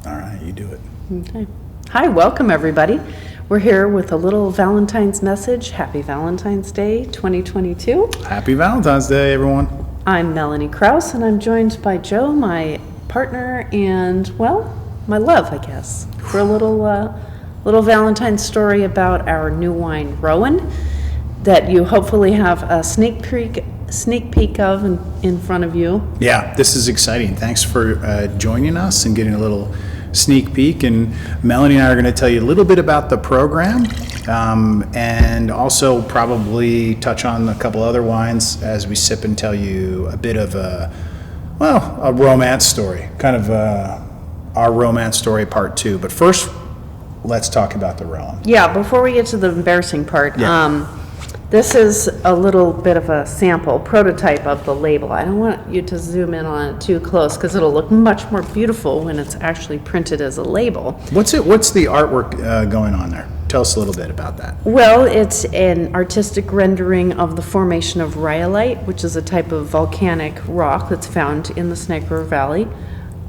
All right, you do it. Okay. Hi, welcome everybody. We're here with a little Valentine's message. Happy Valentine's Day 2022. Happy Valentine's Day, everyone. I'm Melanie Krause, and I'm joined by Joe, my partner, and, well, my love, I guess, for a little Valentine's story about our new wine, Rowen, that you hopefully have a sneak peek of in front of you. Yeah, this is exciting. Thanks for joining us and getting a little sneak peek. And Melanie and I are going to tell you a little bit about the program and also probably touch on a couple other wines as we sip and tell you a bit of a romance story, kind of our romance story part 2. But first, let's talk about the Rowen. Yeah, before we get to the embarrassing part, Yeah. This is a little bit of a sample, prototype of the label. I don't want you to zoom in on it too close because it'll look much more beautiful when it's actually printed as a label. What's the artwork going on there? Tell us a little bit about that. Well, it's an artistic rendering of the formation of rhyolite, which is a type of volcanic rock that's found in the Snake River Valley.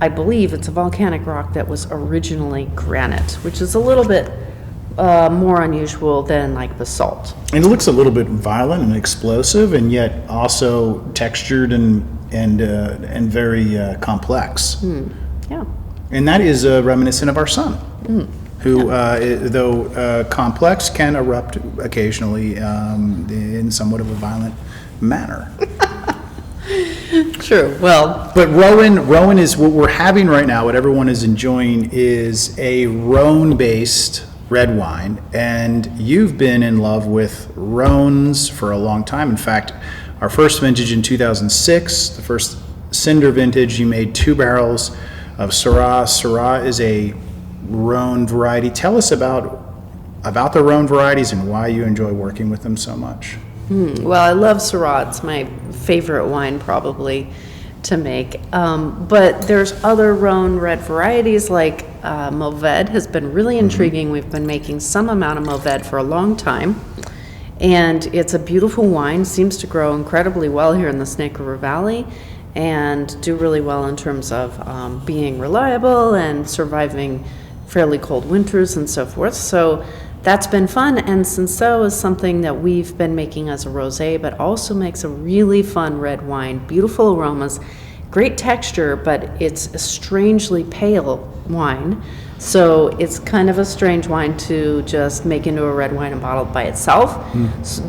I believe it's a volcanic rock that was originally granite, which is a little bit more unusual than like basalt. And it looks a little bit violent and explosive, and yet also textured and very complex. Yeah. And that is reminiscent of our sun, who, though complex, can erupt occasionally in somewhat of a violent manner. True. Well, but Rowen is what we're having right now. What everyone is enjoying is a Rhone-based red wine, and you've been in love with Rhones for a long time. In fact, our first vintage in 2006, the first Cinder vintage, you made 2 barrels of Syrah. Syrah is a Rhone variety. Tell us about the Rhone varieties and why you enjoy working with them so much. well, I love Syrah. It's my favorite wine probably to make. But there's other Rhone red varieties like Mourvèdre has been really intriguing. We've been making some amount of Mourvèdre for a long time. And it's a beautiful wine, seems to grow incredibly well here in the Snake River Valley and do really well in terms of being reliable and surviving fairly cold winters and so forth. So that's been fun, and Cinsault is something that we've been making as a rosé, but also makes a really fun red wine, beautiful aromas, great texture, but it's a strangely pale wine. So it's kind of a strange wine to just make into a red wine and bottle it by itself,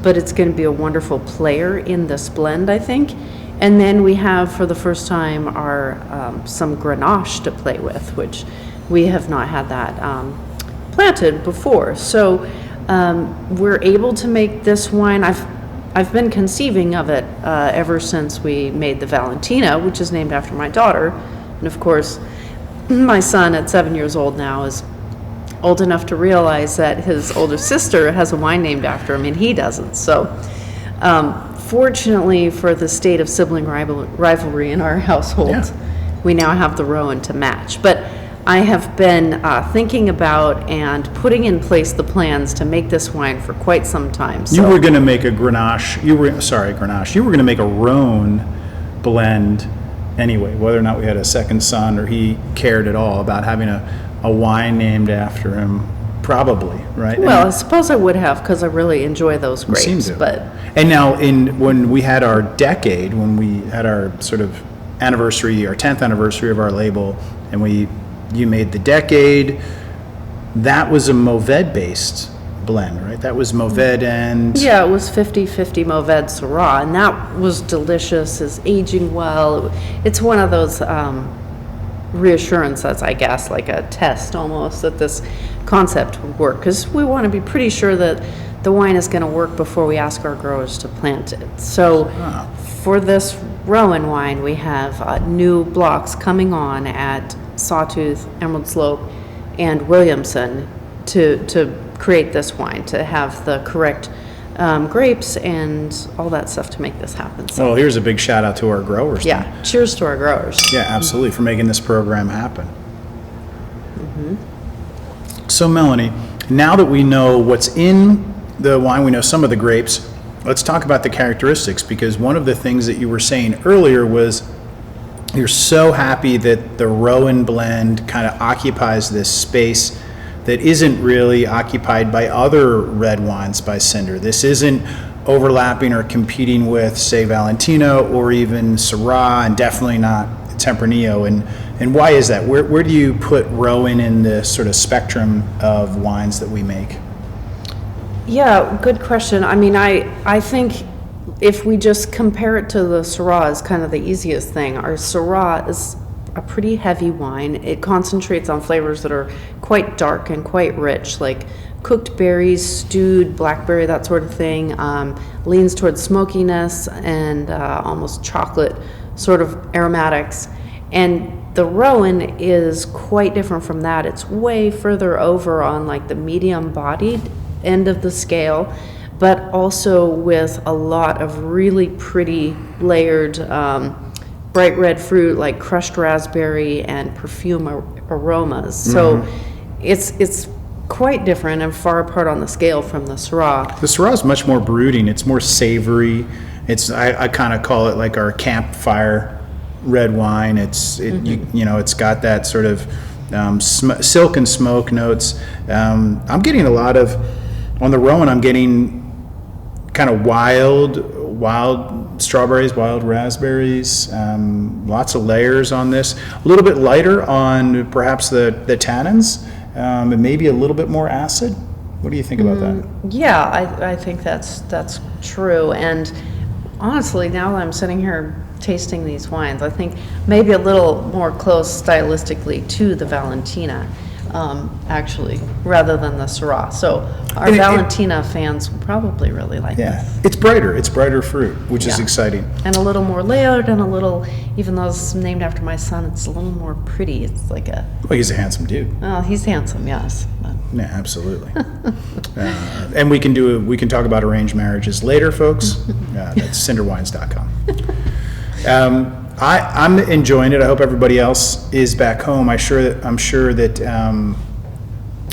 but it's going to be a wonderful player in this blend, I think. And then we have, for the first time, our some Grenache to play with, which we have not had that planted before. So we're able to make this wine. I've been conceiving of it ever since we made the Valentina, which is named after my daughter. And of course, my son at 7 years old now is old enough to realize that his older sister has a wine named after him and he doesn't. So fortunately for the state of sibling rivalry in our household, we now have the Rowen to match. But I have been thinking about and putting in place the plans to make this wine for quite some time. So. You were going to make a Grenache. You were going to make a Rhone blend anyway, whether or not we had a second son or he cared at all about having a wine named after him. Probably, right? Well, I suppose I would have because I really enjoy those grapes. Seem to. But and now, when we had our decade, when we had our sort of anniversary, our 10th anniversary of our label, and you made the decade, that was a Mourvèdre based blend, right? That was Mourvèdre and... Yeah, it was 50-50 Mourvèdre Syrah, and that was delicious. It's aging well. It's one of those reassurances, I guess, like a test almost, that this concept would work, because we want to be pretty sure that the wine is going to work before we ask our growers to plant it. So for this Rowen wine, we have new blocks coming on at Sawtooth, Emerald Slope, and Williamson to create this wine, to have the correct grapes and all that stuff to make this happen. So, well, here's a big shout out to our growers. Yeah, then. Cheers to our growers. Yeah, absolutely, for making this program happen. So Melanie, now that we know what's in the wine, we know some of the grapes, let's talk about the characteristics, because one of the things that you were saying earlier was you're so happy that the Rhone Blend kind of occupies this space that isn't really occupied by other red wines by Cinder. This isn't overlapping or competing with, say, Valentino or even Syrah, and definitely not Tempranillo. And why is that? Where do you put Rowen in the sort of spectrum of wines that we make? Yeah, good question. I mean, I think if we just compare it to the Syrah is kind of the easiest thing. Our Syrah is a pretty heavy wine. It concentrates on flavors that are quite dark and quite rich, like cooked berries, stewed blackberry, that sort of thing. Leans towards smokiness and almost chocolate sort of aromatics. And the Rowen is quite different from that. It's way further over on like the medium-bodied end of the scale, but also with a lot of really pretty layered bright red fruit like crushed raspberry and perfume aromas. So it's quite different and far apart on the scale from the Syrah. The Syrah is much more brooding. It's more savory. I kind of call it like our campfire red wine. It's got that sort of silk and smoke notes. I'm getting a lot of, on the Rowen, I'm getting kind of wild strawberries, wild raspberries, lots of layers on this. A little bit lighter on perhaps the tannins, and maybe a little bit more acid. What do you think about that? Yeah, I think that's true. And honestly, now that I'm sitting here tasting these wines, I think maybe a little more close stylistically to the Valentina, actually, rather than the Syrah. So our Valentina fans will probably really like this. It's brighter fruit, which is exciting. And a little more layered and a little, even though it's named after my son, it's a little more pretty. It's like a... Well, he's a handsome dude. Oh, he's handsome, yes. Yeah, absolutely. And we can talk about arranged marriages later, folks. That's cinderwines.com. I'm enjoying it. I hope everybody else is back home. I'm sure that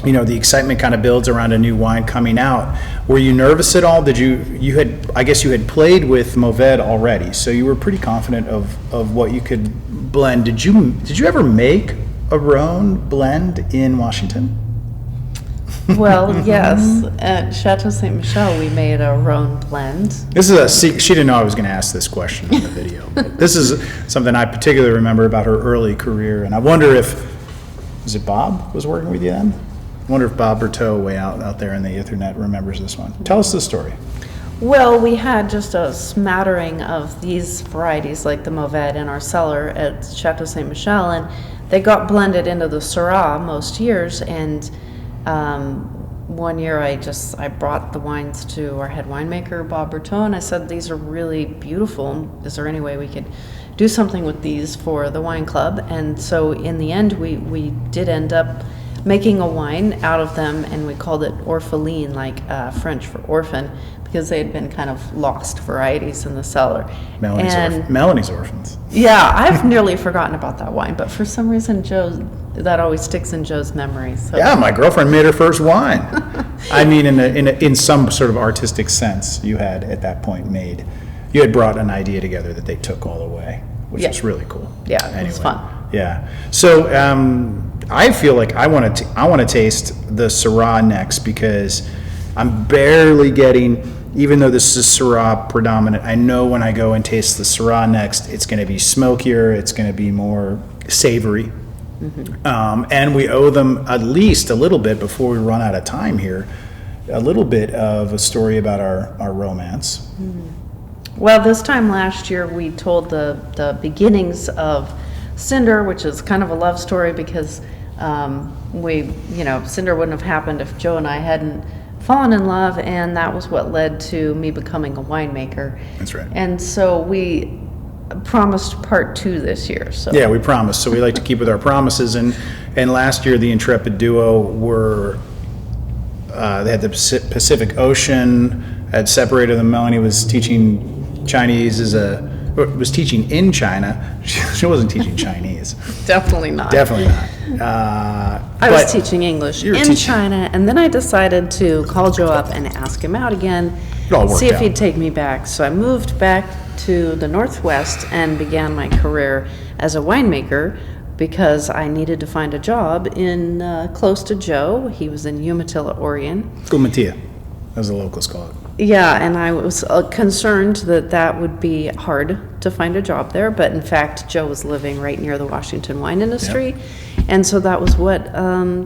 the excitement kind of builds around a new wine coming out. Were you nervous at all? I guess you had played with Mourvedre already, so you were pretty confident of what you could blend. Did you ever make a Rhone blend in Washington? Well, yes. At Chateau Ste. Michelle, we made a Rhone Blend. This is a secret. She didn't know I was going to ask this question in the video. But this is something I particularly remember about her early career, and I wonder was it Bob was working with you then? I wonder if Bob Berteau, way out there in the Ethernet, remembers this one. Tell us the story. Well, we had just a smattering of these varieties, like the Mourvedre, in our cellar at Chateau Ste. Michelle, and they got blended into the Syrah most years, and one year I brought the wines to our head winemaker, Bob Berteau, and I said, these are really beautiful. Is there any way we could do something with these for the wine club? And so in the end, we did end up making a wine out of them, and we called it Orpheline, like French for orphan, because they had been kind of lost varieties in the cellar. Melanie's Orphans. Yeah, I've nearly forgotten about that wine, but for some reason, that always sticks in Joe's memory. So. Yeah, my girlfriend made her first wine. I mean, in some sort of artistic sense, you had at that point you had brought an idea together that they took all the way, which was really cool. Yeah, it was fun. Yeah. So I feel like I want to taste the Syrah next, because I'm barely getting. Even though this is Syrah predominant, I know when I go and taste the Syrah next, it's going to be smokier, it's going to be more savory. And we owe them at least a little bit, before we run out of time here, a little bit of a story about our romance. Well, this time last year, we told the beginnings of Cinder, which is kind of a love story, because Cinder wouldn't have happened if Joe and I hadn't fallen in love, and that was what led to me becoming a winemaker. That's right. And so we promised part 2 this year. So yeah, we promised. So we like to keep with our promises. And last year, the Intrepid duo they had the Pacific Ocean, had separated them. Melanie was teaching Chinese was teaching in China. She wasn't teaching Chinese. Definitely not. I was teaching English in China, and then I decided to call Joe up and ask him out again. It all worked see if out. he'd take me back. So I moved back to the Northwest and began my career as a winemaker because I needed to find a job in close to Joe. He was in Umatilla, Oregon. Gumatia, as the locals call it. Yeah, and I was concerned that that would be hard to find a job there, but in fact, Joe was living right near the Washington wine industry, and so that was what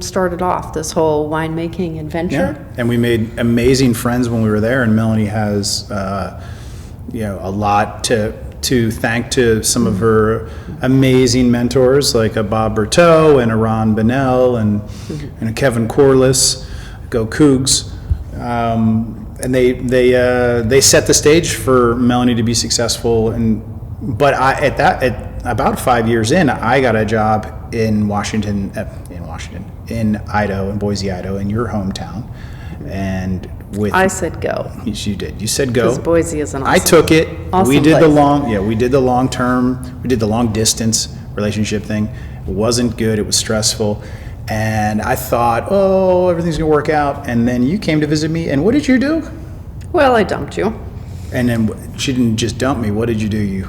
started off this whole winemaking adventure. Yeah, and we made amazing friends when we were there, and Melanie has, a lot to thank to some of her amazing mentors, like a Bob Berteau and a Ron Bonnell and a Kevin Corliss, go Cougs. And they set the stage for Melanie to be successful. But at about 5 years in, I got a job in Idaho, in Boise, Idaho, in your hometown, and with I said go. You did. You said go. Because Boise is an awesome, I took it. awesome We did place. we did the long distance relationship thing. It wasn't good. It was stressful. And I thought, oh, everything's gonna work out. And then you came to visit me, and what did you do? Well, I dumped you. And then she didn't just dump me. What did you do?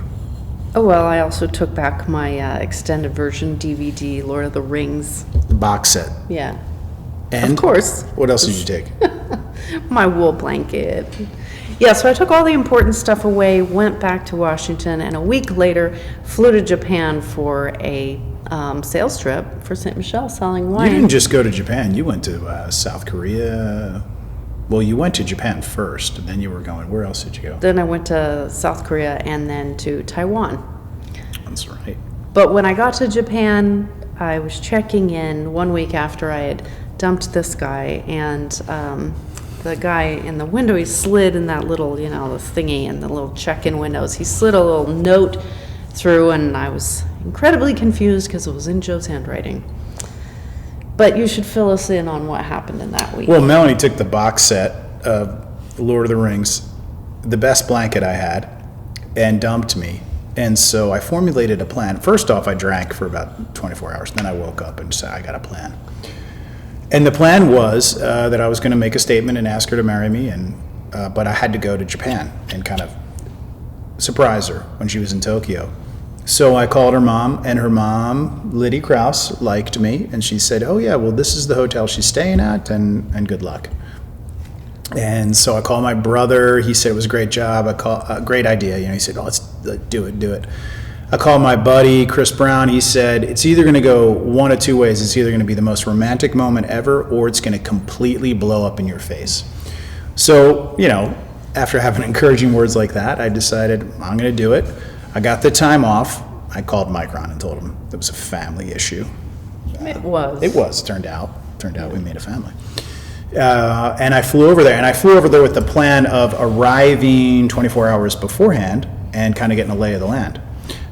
Oh, well, I also took back my extended version DVD, Lord of the Rings. The box set. Yeah. And Of course. What else did you take? My wool blanket. Yeah, so I took all the important stuff away, went back to Washington, and a week later flew to Japan for a sales trip for St. Michel selling You wine. didn't just go to Japan. You went to South Korea. Well, you went to Japan first, and then you were going. Where else did you go? Then I went to South Korea and then to Taiwan. That's right. But when I got to Japan, I was checking in 1 week after I had dumped this guy, and the guy in the window, he slid in that little, the thingy in the little check-in windows. He slid a little note through, and I was incredibly confused because it was in Joe's handwriting. But you should fill us in on what happened in that week. Well, Melanie took the box set of Lord of the Rings, the best blanket I had, and dumped me. And so I formulated a plan. First off, I drank for about 24 hours. Then I woke up and said, I got a plan. And the plan was that I was going to make a statement and ask her to marry me, but I had to go to Japan and kind of surprise her when she was in Tokyo. So I called her mom, and her mom, Liddy Krause, liked me, and she said, oh yeah, well, this is the hotel she's staying at, and good luck. And so I called my brother. He said it was a great job, a great idea. He said, oh, let's do it. I called my buddy, Chris Brown. He said, it's either going to go one of two ways. It's either going to be the most romantic moment ever, or it's going to completely blow up in your face. So, after having encouraging words like that, I decided I'm going to do it. I got the time off. I called Micron and told him it was a family issue. It was. It was, turned out we made a family. And I flew over there. And I flew over there with the plan of arriving 24 hours beforehand and kind of getting a lay of the land.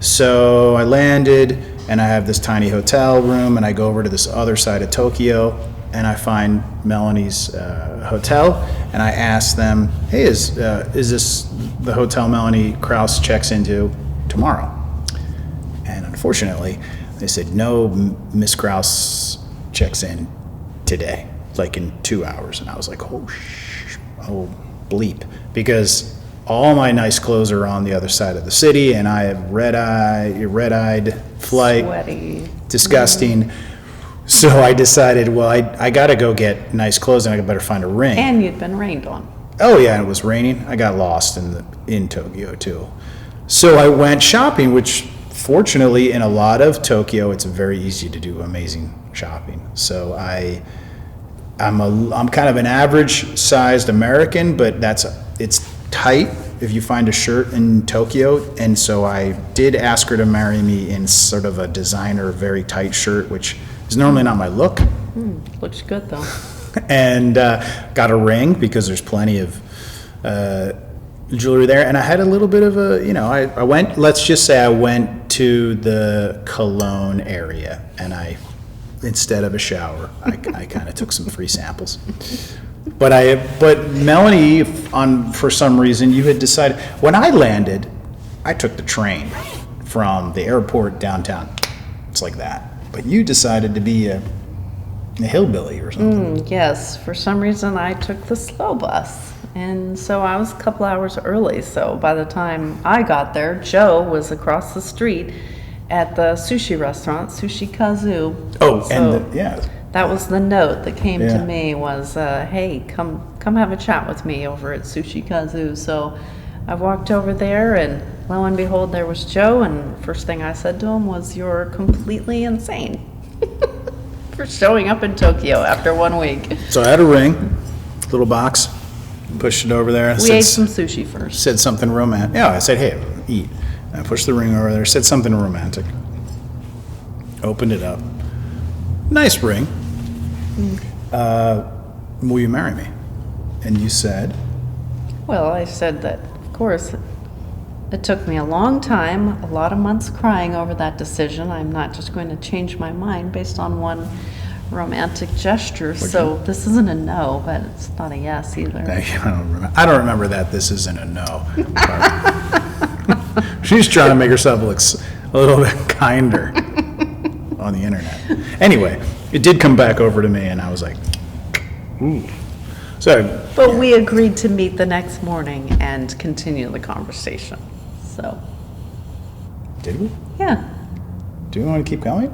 So I landed, and I have this tiny hotel room, and I go over to this other side of Tokyo, and I find Melanie's hotel, and I ask them, hey, is this the hotel Melanie Krause checks into tomorrow? And unfortunately, they said, no, Miss Krause checks in today, like in 2 hours. And I was like, oh bleep, because all my nice clothes are on the other side of the city, and I have red-eyed flight, Sweaty. disgusting. So I decided, well, I got to go get nice clothes, and I better find a ring. And you'd been rained on. Oh yeah, and it was raining. I got lost in Tokyo too. So I went shopping, which fortunately in a lot of Tokyo, it's very easy to do amazing shopping. So I'm kind of an average sized American, but it's tight if you find a shirt in Tokyo. And so I did ask her to marry me in sort of a designer, very tight shirt, which is normally not my look. Looks good, though. And got a ring because there's plenty of jewelry there. And I had a little bit of I went, let's just say I went to the Cologne area, and instead of a shower, I kind of took some free samples. But Melanie, for some reason, you had decided, when I landed, I took the train from the airport downtown. It's like that. But you decided to be a A hillbilly or something. Yes, for some reason I took the slow bus. And so I was a couple hours early. So by the time I got there, Joe was across the street at the sushi restaurant, Sushi Kazoo. Oh, So and yeah. that was the note that came Yeah. to me was, hey, come have a chat with me over at Sushi Kazoo. So I walked over there, and lo and behold, there was Joe. And first thing I said to him was, "You're completely insane for showing up in Tokyo after 1 week." So I had a ring, little box, pushed it over there. We ate some sushi first. Said something romantic. Yeah, I said, hey, eat. And I pushed the ring over there, said something romantic. Opened it up. Nice ring. Will you marry me? And you said, Well, I said that, of course, it took me a long time, a lot of months crying over that decision. I'm not just going to change my mind based on one romantic gesture. So this isn't a no, but it's not a yes either. I don't remember that this isn't a no. She's trying to make herself look a little bit kinder on the internet. Anyway, it did come back over to me, and I was like, ooh. So, But we agreed to meet the next morning and continue the conversation. So, did we? yeah. Do we want to keep going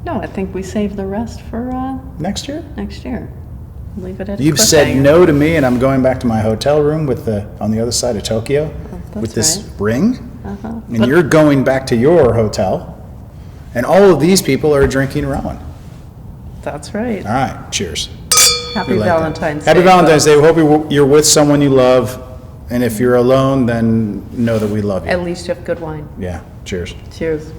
No, I think we saved the rest for next year? next year. Leave it at a You've said cliffhanger. no to me, and I'm going back to my hotel room on the other side of Tokyo that's with this right. ring, Uh-huh. and But- you're going back to your hotel, and all of these people are drinking Rowen. That's right. All right, cheers. Happy We like that. Valentine's Day. Happy Valentine's folks. Day. We hope you're with someone you love, and if you're alone, then know that we love you. At least you have good wine. Yeah, cheers. Cheers.